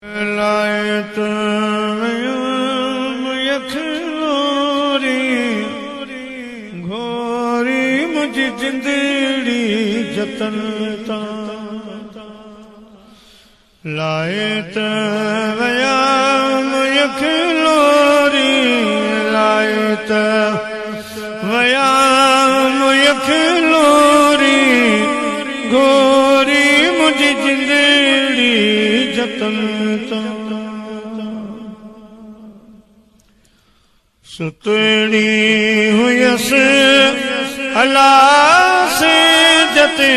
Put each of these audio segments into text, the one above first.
लायत यखलोरी घोरी मुझी जिंदड़ी जतन ता लायत वयाम यखलोरी लायत वयाम यखलोरी घोरी मुझी जिंदड़ी जतन सुतड़ी हुयस अला से जते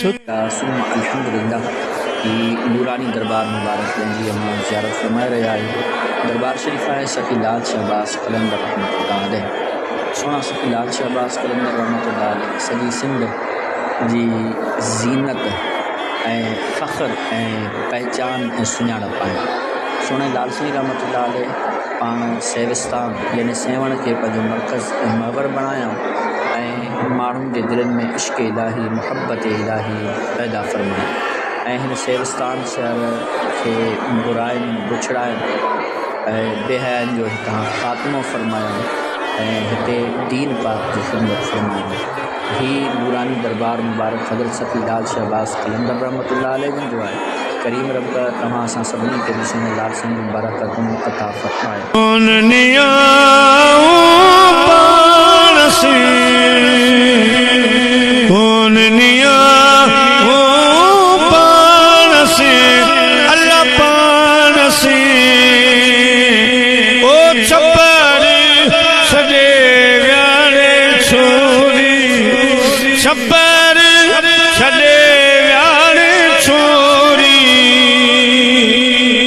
अल्हम्दुलिल्लाह की नूरानी दरबार मुबारक गंजी अम्मा ज़ियारत फरमाए रहा है। दरबार शरीफ है सफ़ी लाल शहबाज कलंदर रहमतुल्लाह अलैह। सोना सफ़ी लाल शहबाज कलंदर रहमतुल्लाह अलैह सॼी सिंध जी ज़ीनत ऐं फ़ख्र ऐं पहचान ऐं सुञाणप आहे। सोने लाल साईं रहमतुल्लाह अलैह पाण सेविस्तान यानी सेवण के पंहिंजो मरकज़ ऐं महवर बणाया ऐं माण्हुनि जे दिलनि में इश्क़ इलाही मुहब्बत इलाही पैदा फ़रमाई ऐं हिन सेविस्तान शहर खे बुराइनि बुछड़ाइनि ऐं बेहयानि जो हितां ख़ात्मो फ़रमायो ऐं हिते दीन पाक जी ख़िदमत फ़रमाई। ही नूरानी दरबार मुबारक हज़रत सफ़ी लाल शहबाज कलंदर रहमतुल्लाह अलैह जो आहे। करीम रब तव्हां असां सभिनी खे ॾिसण लाल साईं मुबारक अता फ़रमाए। छपर छॾे व्यारे छोरी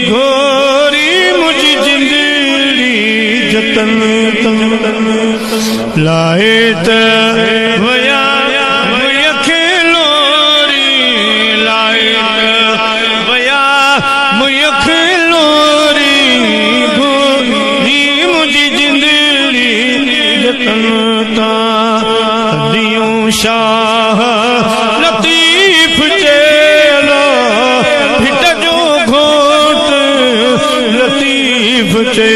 घोरी मुझी जिंदड़ी जतन लाए त वया यखलोरी लाए वया यखलोरी घोरी मुझी जिंदड़ी जतन ता दियूं शाह लतीफ चेलो भिट जो घोट लतीफ चे